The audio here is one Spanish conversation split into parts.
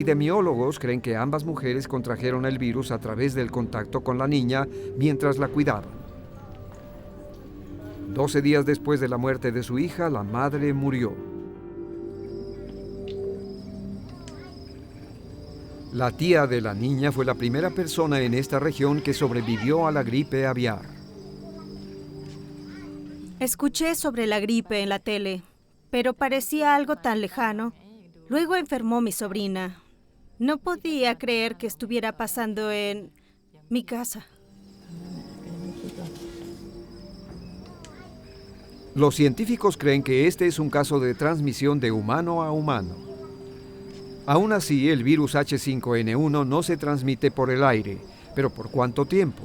Epidemiólogos creen que ambas mujeres contrajeron el virus a través del contacto con la niña mientras la cuidaban. 12 días después de la muerte de su hija, la madre murió. La tía de la niña fue la primera persona en esta región que sobrevivió a la gripe aviar. Escuché sobre la gripe en la tele, pero parecía algo tan lejano. Luego enfermó mi sobrina. No podía creer que estuviera pasando en mi casa. Los científicos creen que este es un caso de transmisión de humano a humano. Aún así, el virus H5N1 no se transmite por el aire, pero ¿por cuánto tiempo?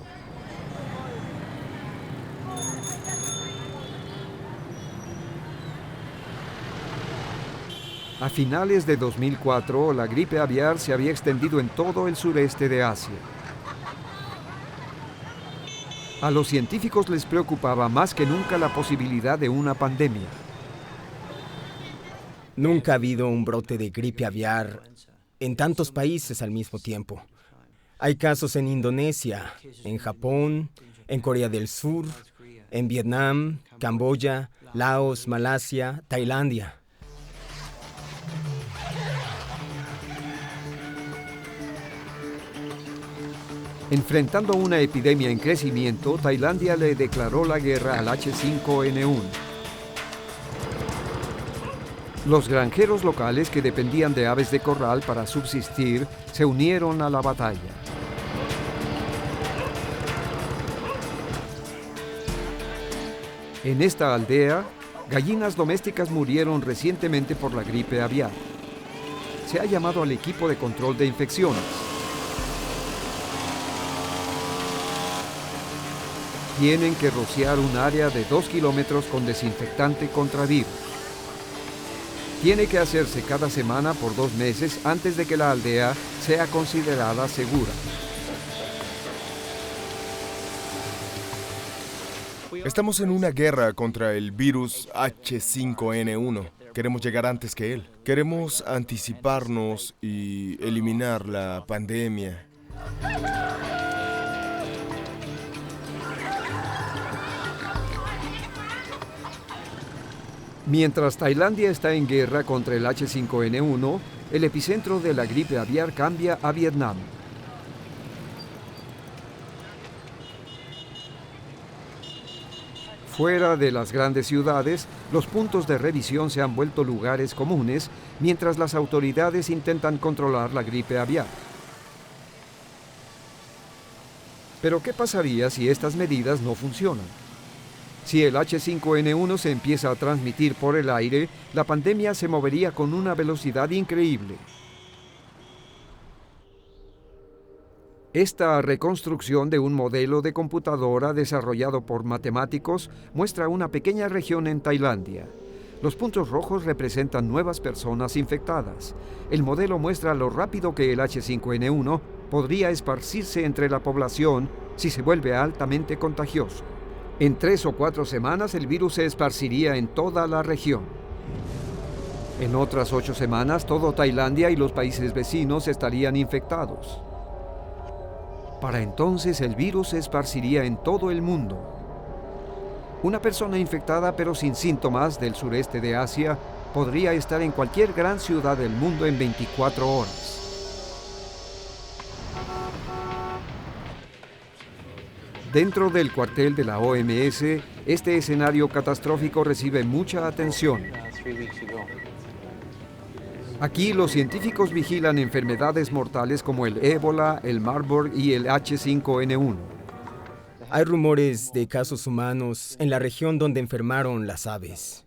A finales de 2004, la gripe aviar se había extendido en todo el sureste de Asia. A los científicos les preocupaba más que nunca la posibilidad de una pandemia. Nunca ha habido un brote de gripe aviar en tantos países al mismo tiempo. Hay casos en Indonesia, en Japón, en Corea del Sur, en Vietnam, Camboya, Laos, Malasia, Tailandia. Enfrentando una epidemia en crecimiento, Tailandia le declaró la guerra al H5N1. Los granjeros locales que dependían de aves de corral para subsistir se unieron a la batalla. En esta aldea, gallinas domésticas murieron recientemente por la gripe aviar. Se ha llamado al equipo de control de infecciones. Tienen que rociar un área de 2 kilómetros con desinfectante contra virus. Tiene que hacerse cada semana por 2 meses antes de que la aldea sea considerada segura. Estamos en una guerra contra el virus H5N1. Queremos llegar antes que él. Queremos anticiparnos y eliminar la pandemia. Mientras Tailandia está en guerra contra el H5N1, el epicentro de la gripe aviar cambia a Vietnam. Fuera de las grandes ciudades, los puntos de revisión se han vuelto lugares comunes, mientras las autoridades intentan controlar la gripe aviar. Pero ¿qué pasaría si estas medidas no funcionan? Si el H5N1 se empieza a transmitir por el aire, la pandemia se movería con una velocidad increíble. Esta reconstrucción de un modelo de computadora desarrollado por matemáticos muestra una pequeña región en Tailandia. Los puntos rojos representan nuevas personas infectadas. El modelo muestra lo rápido que el H5N1 podría esparcirse entre la población si se vuelve altamente contagioso. En 3 o 4 semanas el virus se esparciría en toda la región. En otras 8 semanas todo Tailandia y los países vecinos estarían infectados. Para entonces el virus se esparciría en todo el mundo. Una persona infectada pero sin síntomas del sureste de Asia podría estar en cualquier gran ciudad del mundo en 24 horas. Dentro del cuartel de la OMS, este escenario catastrófico recibe mucha atención. Aquí los científicos vigilan enfermedades mortales como el ébola, el Marburg y el H5N1. Hay rumores de casos humanos en la región donde enfermaron las aves.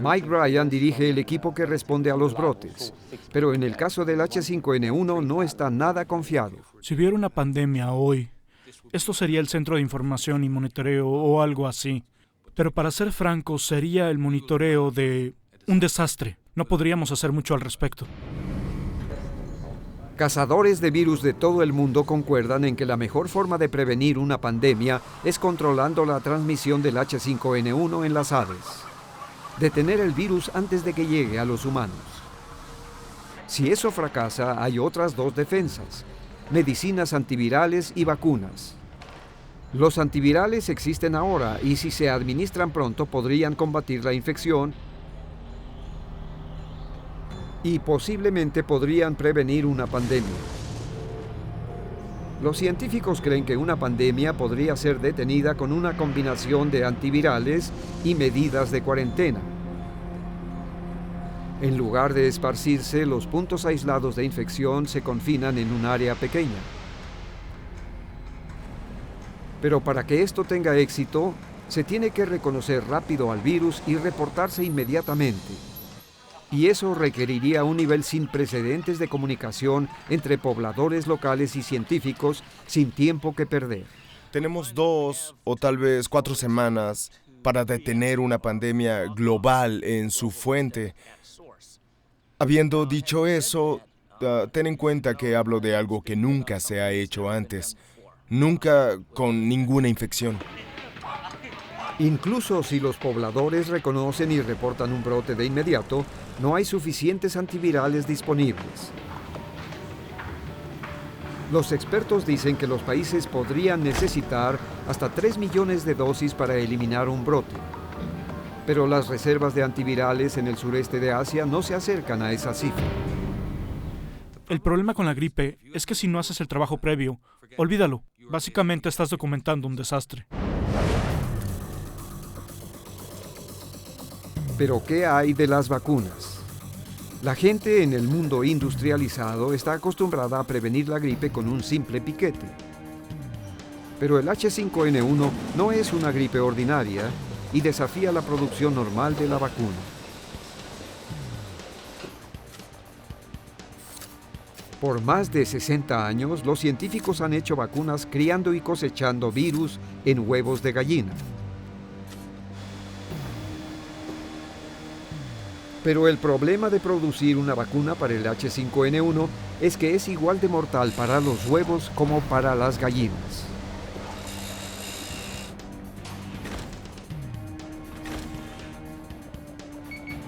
Mike Ryan dirige el equipo que responde a los brotes, pero en el caso del H5N1 no está nada confiado. Si hubiera una pandemia hoy, esto sería el centro de información y monitoreo o algo así. Pero para ser francos, sería el monitoreo de un desastre. No podríamos hacer mucho al respecto. Cazadores de virus de todo el mundo concuerdan en que la mejor forma de prevenir una pandemia es controlando la transmisión del H5N1 en las aves. Detener el virus antes de que llegue a los humanos. Si eso fracasa, hay otras dos defensas: medicinas antivirales y vacunas. Los antivirales existen ahora y si se administran pronto podrían combatir la infección y posiblemente podrían prevenir una pandemia. Los científicos creen que una pandemia podría ser detenida con una combinación de antivirales y medidas de cuarentena. En lugar de esparcirse, los puntos aislados de infección se confinan en un área pequeña. Pero para que esto tenga éxito, se tiene que reconocer rápido al virus y reportarse inmediatamente. Y eso requeriría un nivel sin precedentes de comunicación entre pobladores locales y científicos sin tiempo que perder. Tenemos 2 o tal vez 4 semanas para detener una pandemia global en su fuente. Habiendo dicho eso, ten en cuenta que hablo de algo que nunca se ha hecho antes. Nunca con ninguna infección. Incluso si los pobladores reconocen y reportan un brote de inmediato, no hay suficientes antivirales disponibles. Los expertos dicen que los países podrían necesitar hasta 3 millones de dosis para eliminar un brote. Pero las reservas de antivirales en el sureste de Asia no se acercan a esa cifra. El problema con la gripe es que si no haces el trabajo previo, olvídalo. Básicamente estás documentando un desastre. Pero ¿qué hay de las vacunas? La gente en el mundo industrializado está acostumbrada a prevenir la gripe con un simple piquete. Pero el H5N1 no es una gripe ordinaria y desafía la producción normal de la vacuna. Por más de 60 años, los científicos han hecho vacunas criando y cosechando virus en huevos de gallina. Pero el problema de producir una vacuna para el H5N1 es que es igual de mortal para los huevos como para las gallinas.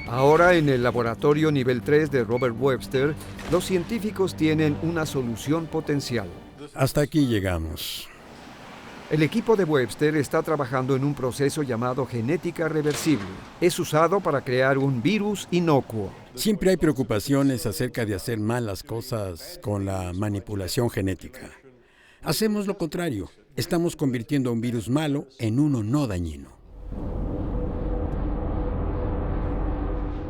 Ahora, en el laboratorio nivel 3 de Robert Webster, los científicos tienen una solución potencial. Hasta aquí llegamos. El equipo de Webster está trabajando en un proceso llamado genética reversible. Es usado para crear un virus inocuo. Siempre hay preocupaciones acerca de hacer mal las cosas con la manipulación genética. Hacemos lo contrario. Estamos convirtiendo a un virus malo en uno no dañino.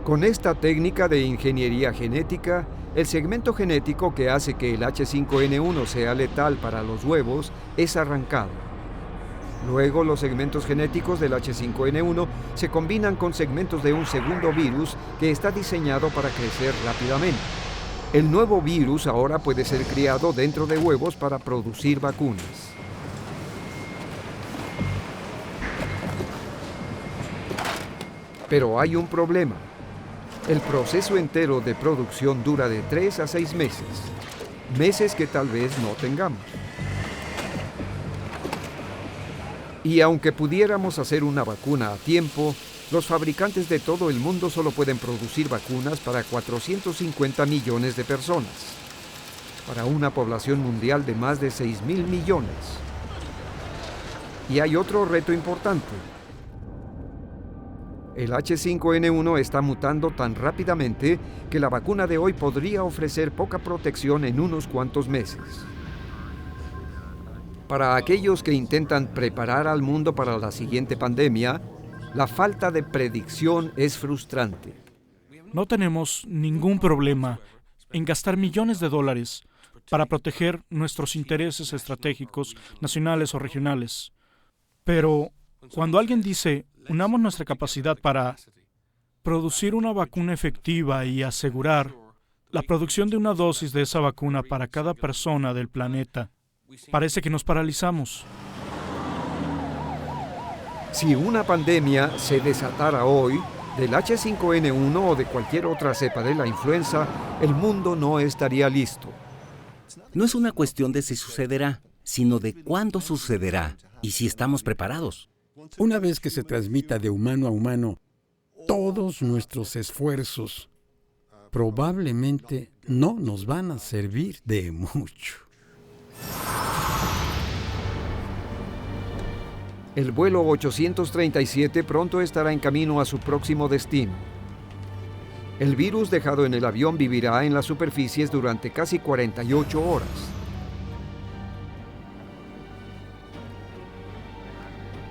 Con esta técnica de ingeniería genética, el segmento genético que hace que el H5N1 sea letal para los huevos es arrancado. Luego, los segmentos genéticos del H5N1 se combinan con segmentos de un segundo virus que está diseñado para crecer rápidamente. El nuevo virus ahora puede ser criado dentro de huevos para producir vacunas. Pero hay un problema. El proceso entero de producción dura de 3 a 6 meses. Meses que tal vez no tengamos. Y aunque pudiéramos hacer una vacuna a tiempo, los fabricantes de todo el mundo solo pueden producir vacunas para 450 millones de personas, para una población mundial de más de 6.000 millones. Y hay otro reto importante. El H5N1 está mutando tan rápidamente que la vacuna de hoy podría ofrecer poca protección en unos cuantos meses. Para aquellos que intentan preparar al mundo para la siguiente pandemia, la falta de predicción es frustrante. No tenemos ningún problema en gastar millones de dólares para proteger nuestros intereses estratégicos, nacionales o regionales. Pero cuando alguien dice, unamos nuestra capacidad para producir una vacuna efectiva y asegurar la producción de una dosis de esa vacuna para cada persona del planeta, parece que nos paralizamos. Si una pandemia se desatara hoy, del H5N1 o de cualquier otra cepa de la influenza, el mundo no estaría listo. No es una cuestión de si sucederá, sino de cuándo sucederá y si estamos preparados. Una vez que se transmita de humano a humano, todos nuestros esfuerzos probablemente no nos van a servir de mucho. El vuelo 837 pronto estará en camino a su próximo destino. El virus dejado en el avión vivirá en las superficies durante casi 48 horas.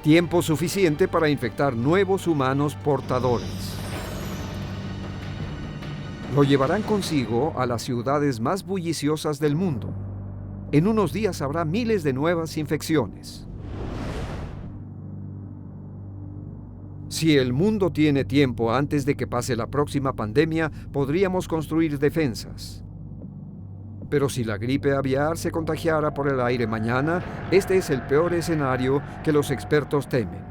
Tiempo suficiente para infectar nuevos humanos portadores. Lo llevarán consigo a las ciudades más bulliciosas del mundo. En unos días habrá miles de nuevas infecciones. Si el mundo tiene tiempo antes de que pase la próxima pandemia, podríamos construir defensas. Pero si la gripe aviar se contagiara por el aire mañana, este es el peor escenario que los expertos temen.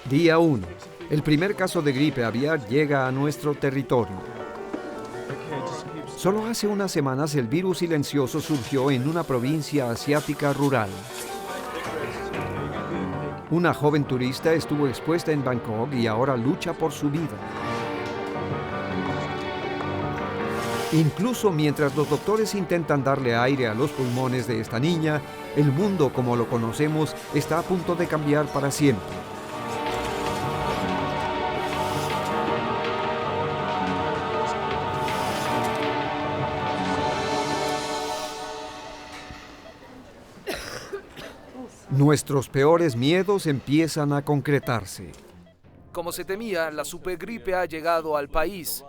Día 1. El primer caso de gripe aviar llega a nuestro territorio. Solo hace unas semanas el virus silencioso surgió en una provincia asiática rural. Una joven turista estuvo expuesta en Bangkok y ahora lucha por su vida. Incluso mientras los doctores intentan darle aire a los pulmones de esta niña, el mundo como lo conocemos está a punto de cambiar para siempre. Nuestros peores miedos empiezan a concretarse. Como se temía, la supergripe ha llegado al país.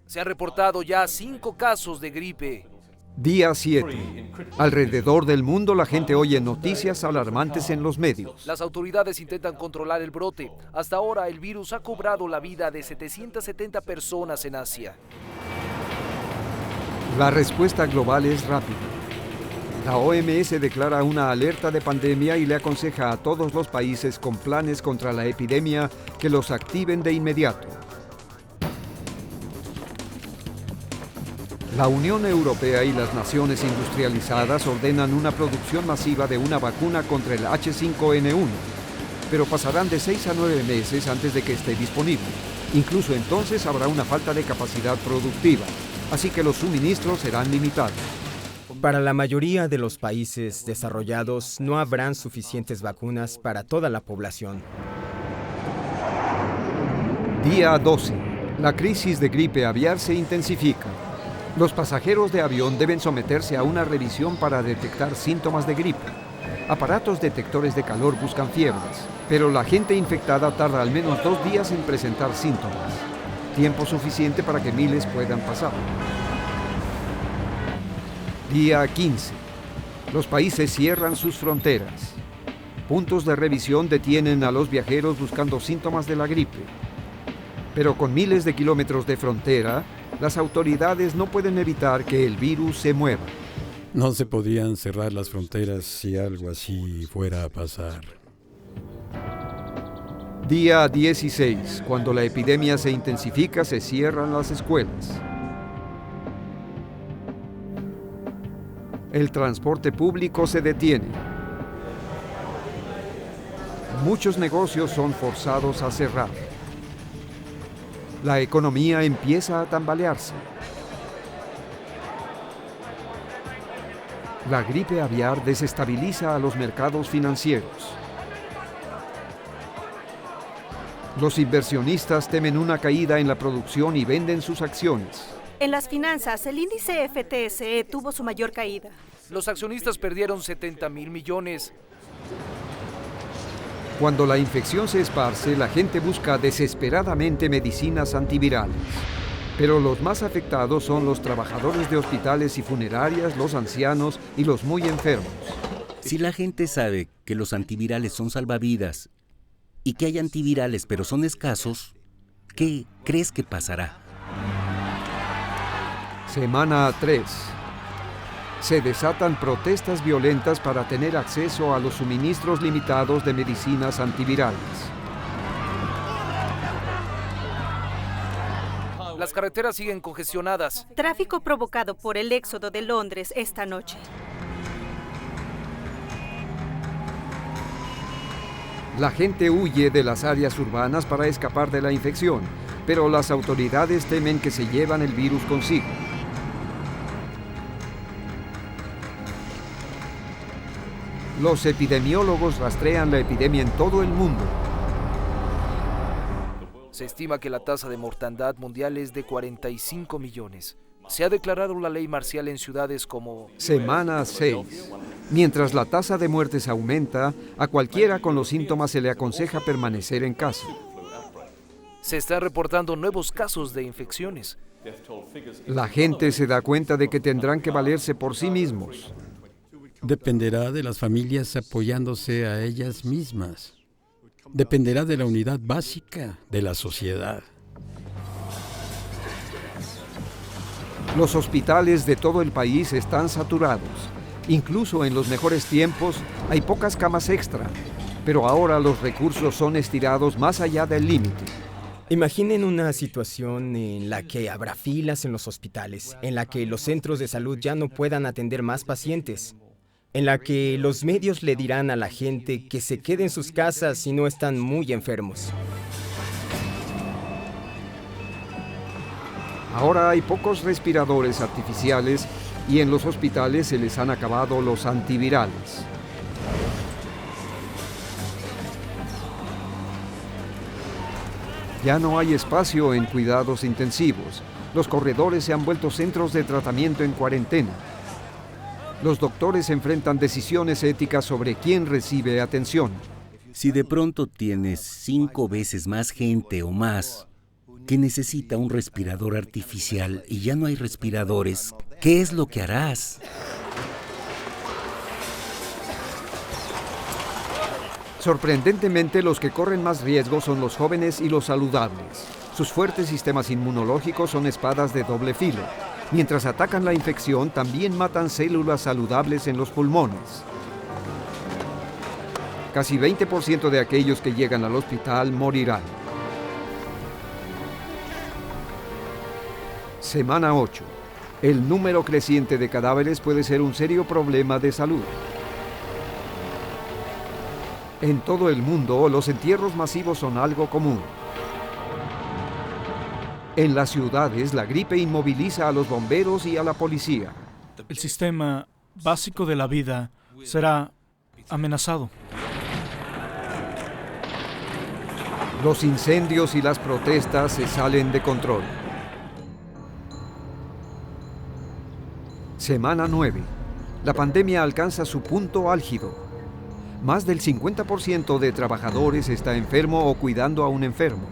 Se han reportado ya 5 casos de gripe. Día 7. Alrededor del mundo la gente oye noticias alarmantes en los medios. Las autoridades intentan controlar el brote. Hasta ahora el virus ha cobrado la vida de 770 personas en Asia. La respuesta global es rápida. La OMS declara una alerta de pandemia y le aconseja a todos los países con planes contra la epidemia que los activen de inmediato. La Unión Europea y las naciones industrializadas ordenan una producción masiva de una vacuna contra el H5N1, pero pasarán de 6 a 9 meses antes de que esté disponible. Incluso entonces habrá una falta de capacidad productiva, así que los suministros serán limitados. Para la mayoría de los países desarrollados no habrán suficientes vacunas para toda la población. Día 12. La crisis de gripe aviar se intensifica. Los pasajeros de avión deben someterse a una revisión para detectar síntomas de gripe. Aparatos detectores de calor buscan fiebres, pero la gente infectada tarda al menos 2 días en presentar síntomas. Tiempo suficiente para que miles puedan pasar. Día 15. Los países cierran sus fronteras. Puntos de revisión detienen a los viajeros buscando síntomas de la gripe. Pero con miles de kilómetros de frontera, las autoridades no pueden evitar que el virus se mueva. No se podían cerrar las fronteras si algo así fuera a pasar. Día 16. Cuando la epidemia se intensifica, se cierran las escuelas. El transporte público se detiene. Muchos negocios son forzados a cerrar. La economía empieza a tambalearse. La gripe aviar desestabiliza a los mercados financieros. Los inversionistas temen una caída en la producción y venden sus acciones. En las finanzas, el índice FTSE tuvo su mayor caída. Los accionistas perdieron 70,000 millones. Cuando la infección se esparce, la gente busca desesperadamente medicinas antivirales. Pero los más afectados son los trabajadores de hospitales y funerarias, los ancianos y los muy enfermos. Si la gente sabe que los antivirales son salvavidas y que hay antivirales pero son escasos, ¿qué crees que pasará? Semana 3. Se desatan protestas violentas para tener acceso a los suministros limitados de medicinas antivirales. Las carreteras siguen congestionadas. Tráfico provocado por el éxodo de Londres esta noche. La gente huye de las áreas urbanas para escapar de la infección, pero las autoridades temen que se llevan el virus consigo. Los epidemiólogos rastrean la epidemia en todo el mundo. Se estima que la tasa de mortandad mundial es de 45 millones. Se ha declarado la ley marcial en ciudades como... Semana 6. Mientras la tasa de muertes aumenta, a cualquiera con los síntomas se le aconseja permanecer en casa. Se están reportando nuevos casos de infecciones. La gente se da cuenta de que tendrán que valerse por sí mismos. Dependerá de las familias apoyándose a ellas mismas. Dependerá de la unidad básica de la sociedad. Los hospitales de todo el país están saturados. Incluso en los mejores tiempos hay pocas camas extra, pero ahora los recursos son estirados más allá del límite. Imaginen una situación en la que habrá filas en los hospitales, en la que los centros de salud ya no puedan atender más pacientes, en la que los medios le dirán a la gente que se quede en sus casas si no están muy enfermos. Ahora hay pocos respiradores artificiales y en los hospitales se les han acabado los antivirales. Ya no hay espacio en cuidados intensivos. Los corredores se han vuelto centros de tratamiento en cuarentena. Los doctores enfrentan decisiones éticas sobre quién recibe atención. Si de pronto tienes 5 veces más gente o más que necesita un respirador artificial y ya no hay respiradores, ¿qué es lo que harás? Sorprendentemente, los que corren más riesgo son los jóvenes y los saludables. Sus fuertes sistemas inmunológicos son espadas de doble filo. Mientras atacan la infección, también matan células saludables en los pulmones. Casi 20% de aquellos que llegan al hospital morirán. Semana 8. El número creciente de cadáveres puede ser un serio problema de salud. En todo el mundo, los entierros masivos son algo común. En las ciudades, la gripe inmoviliza a los bomberos y a la policía. El sistema básico de la vida será amenazado. Los incendios y las protestas se salen de control. Semana 9. La pandemia alcanza su punto álgido. Más del 50% de trabajadores está enfermo o cuidando a un enfermo.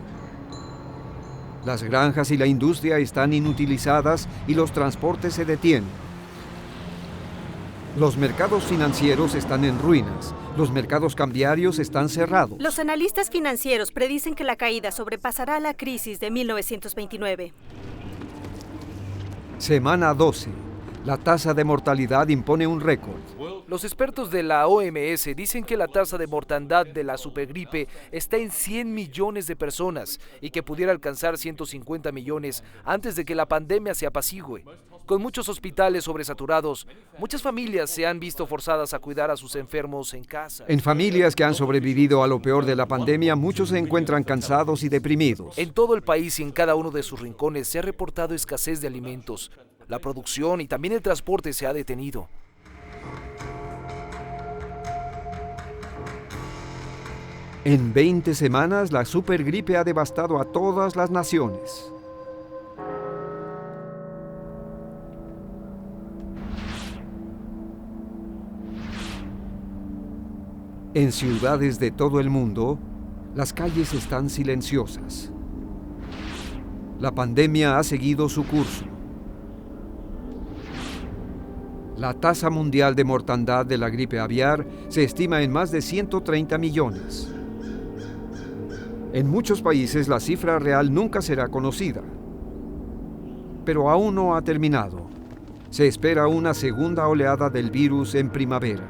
Las granjas y la industria están inutilizadas y los transportes se detienen. Los mercados financieros están en ruinas. Los mercados cambiarios están cerrados. Los analistas financieros predicen que la caída sobrepasará la crisis de 1929. Semana 12. La tasa de mortalidad impone un récord. Los expertos de la OMS dicen que la tasa de mortandad de la supergripe está en 100 millones de personas y que pudiera alcanzar 150 millones antes de que la pandemia se apacigüe. Con muchos hospitales sobresaturados, muchas familias se han visto forzadas a cuidar a sus enfermos en casa. En familias que han sobrevivido a lo peor de la pandemia, muchos se encuentran cansados y deprimidos. En todo el país y en cada uno de sus rincones se ha reportado escasez de alimentos. La producción y también el transporte se ha detenido. En 20 semanas, la supergripe ha devastado a todas las naciones. En ciudades de todo el mundo, las calles están silenciosas. La pandemia ha seguido su curso. La tasa mundial de mortandad de la gripe aviar se estima en más de 130 millones. En muchos países la cifra real nunca será conocida. Pero aún no ha terminado. Se espera una segunda oleada del virus en primavera.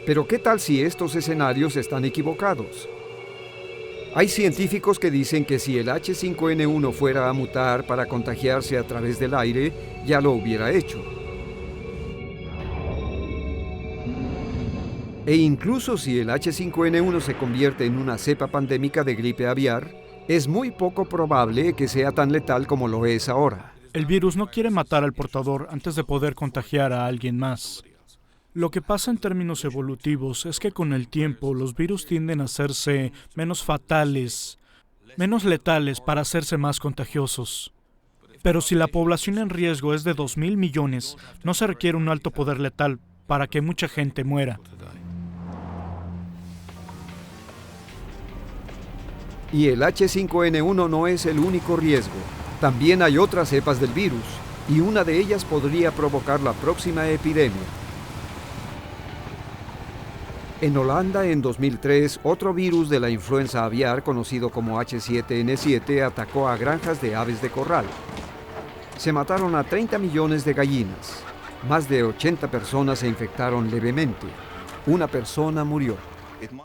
Pero ¿qué tal si estos escenarios están equivocados? Hay científicos que dicen que si el H5N1 fuera a mutar para contagiarse a través del aire, ya lo hubiera hecho. E incluso si el H5N1 se convierte en una cepa pandémica de gripe aviar, es muy poco probable que sea tan letal como lo es ahora. El virus no quiere matar al portador antes de poder contagiar a alguien más. Lo que pasa en términos evolutivos es que con el tiempo los virus tienden a hacerse menos fatales, menos letales para hacerse más contagiosos. Pero si la población en riesgo es de 2.000 millones, no se requiere un alto poder letal para que mucha gente muera. Y el H5N1 no es el único riesgo. También hay otras cepas del virus, y una de ellas podría provocar la próxima epidemia. En Holanda, en 2003, otro virus de la influenza aviar, conocido como H7N7, atacó a granjas de aves de corral. Se mataron a 30 millones de gallinas. Más de 80 personas se infectaron levemente. Una persona murió.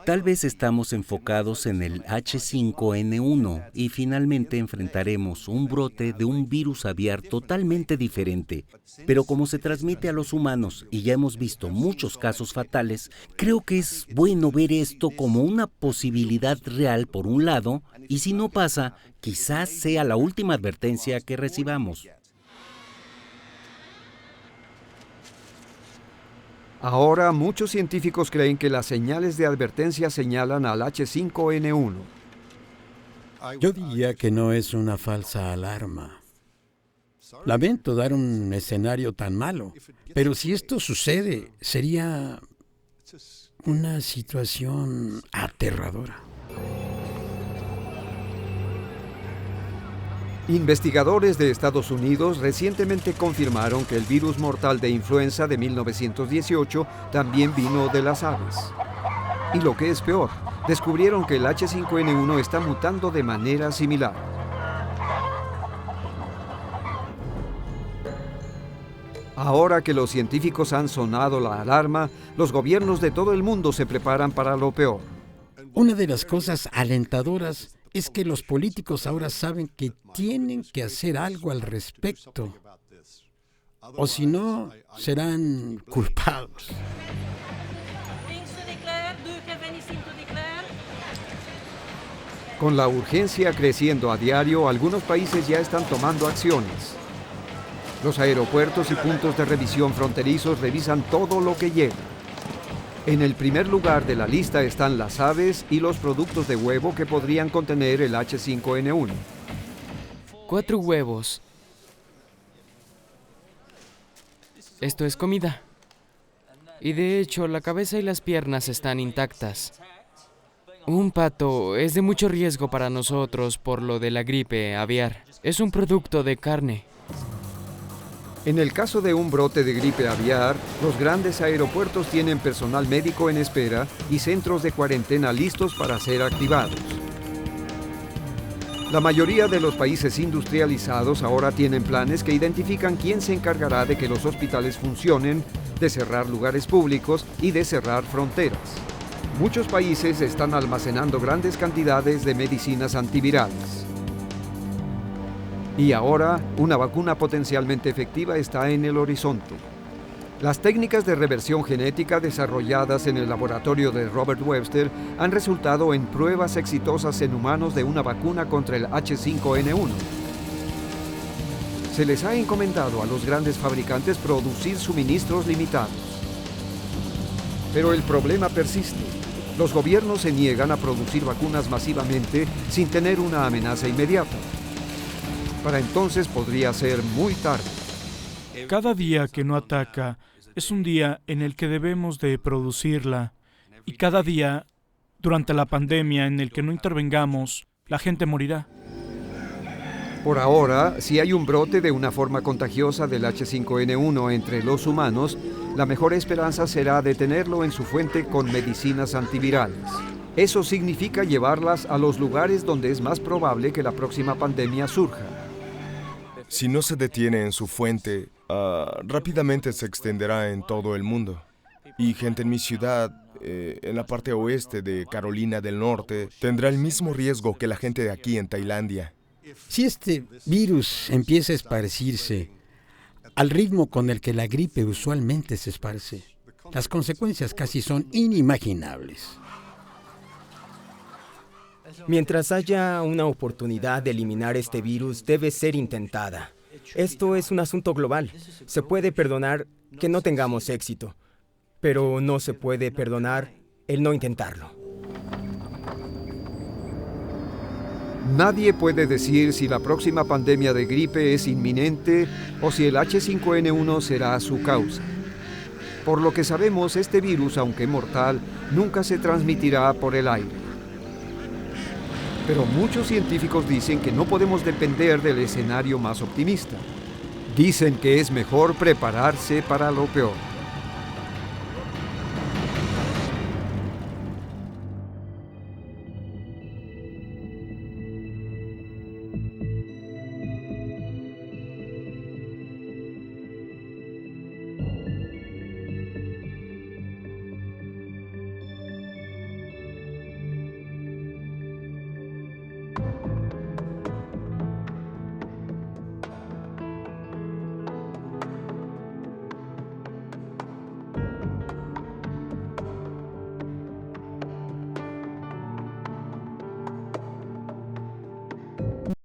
Tal vez estamos enfocados en el H5N1 y finalmente enfrentaremos un brote de un virus aviar totalmente diferente. Pero como se transmite a los humanos y ya hemos visto muchos casos fatales, creo que es bueno ver esto como una posibilidad real por un lado, y si no pasa, quizás sea la última advertencia que recibamos. Ahora, muchos científicos creen que las señales de advertencia señalan al H5N1. Yo diría que no es una falsa alarma. Lamento dar un escenario tan malo, pero si esto sucede, sería una situación aterradora. Investigadores de Estados Unidos recientemente confirmaron que el virus mortal de influenza de 1918 también vino de las aves. Y lo que es peor, descubrieron que el H5N1 está mutando de manera similar. Ahora que los científicos han sonado la alarma, los gobiernos de todo el mundo se preparan para lo peor. Una de las cosas alentadoras es que los políticos ahora saben que tienen que hacer algo al respecto, o si no, serán culpados. Con la urgencia creciendo a diario, algunos países ya están tomando acciones. Los aeropuertos y puntos de revisión fronterizos revisan todo lo que llega. En el primer lugar de la lista están las aves y los productos de huevo que podrían contener el H5N1. 4 huevos. Esto es comida. Y de hecho, la cabeza y las piernas están intactas. Un pato es de mucho riesgo para nosotros por lo de la gripe aviar. Es un producto de carne. En el caso de un brote de gripe aviar, los grandes aeropuertos tienen personal médico en espera y centros de cuarentena listos para ser activados. La mayoría de los países industrializados ahora tienen planes que identifican quién se encargará de que los hospitales funcionen, de cerrar lugares públicos y de cerrar fronteras. Muchos países están almacenando grandes cantidades de medicinas antivirales. Y ahora, una vacuna potencialmente efectiva está en el horizonte. Las técnicas de reversión genética desarrolladas en el laboratorio de Robert Webster han resultado en pruebas exitosas en humanos de una vacuna contra el H5N1. Se les ha encomendado a los grandes fabricantes producir suministros limitados. Pero el problema persiste. Los gobiernos se niegan a producir vacunas masivamente sin tener una amenaza inmediata. Para entonces podría ser muy tarde. Cada día que no ataca es un día en el que debemos de producirla. Y cada día, durante la pandemia en el que no intervengamos, la gente morirá. Por ahora, si hay un brote de una forma contagiosa del H5N1 entre los humanos, la mejor esperanza será detenerlo en su fuente con medicinas antivirales. Eso significa llevarlas a los lugares donde es más probable que la próxima pandemia surja. Si no se detiene en su fuente, rápidamente se extenderá en todo el mundo. Y gente en mi ciudad, en la parte oeste de Carolina del Norte, tendrá el mismo riesgo que la gente de aquí en Tailandia. Si este virus empieza a esparcirse al ritmo con el que la gripe usualmente se esparce, Las consecuencias casi son inimaginables. Mientras haya una oportunidad de eliminar este virus, debe ser intentada. Esto es un asunto global. Se puede perdonar que no tengamos éxito, pero no se puede perdonar el no intentarlo. Nadie puede decir si la próxima pandemia de gripe es inminente o si el H5N1 será su causa. Por lo que sabemos, este virus, aunque mortal, nunca se transmitirá por el aire. Pero muchos científicos dicen que no podemos depender del escenario más optimista. Dicen que es mejor prepararse para lo peor.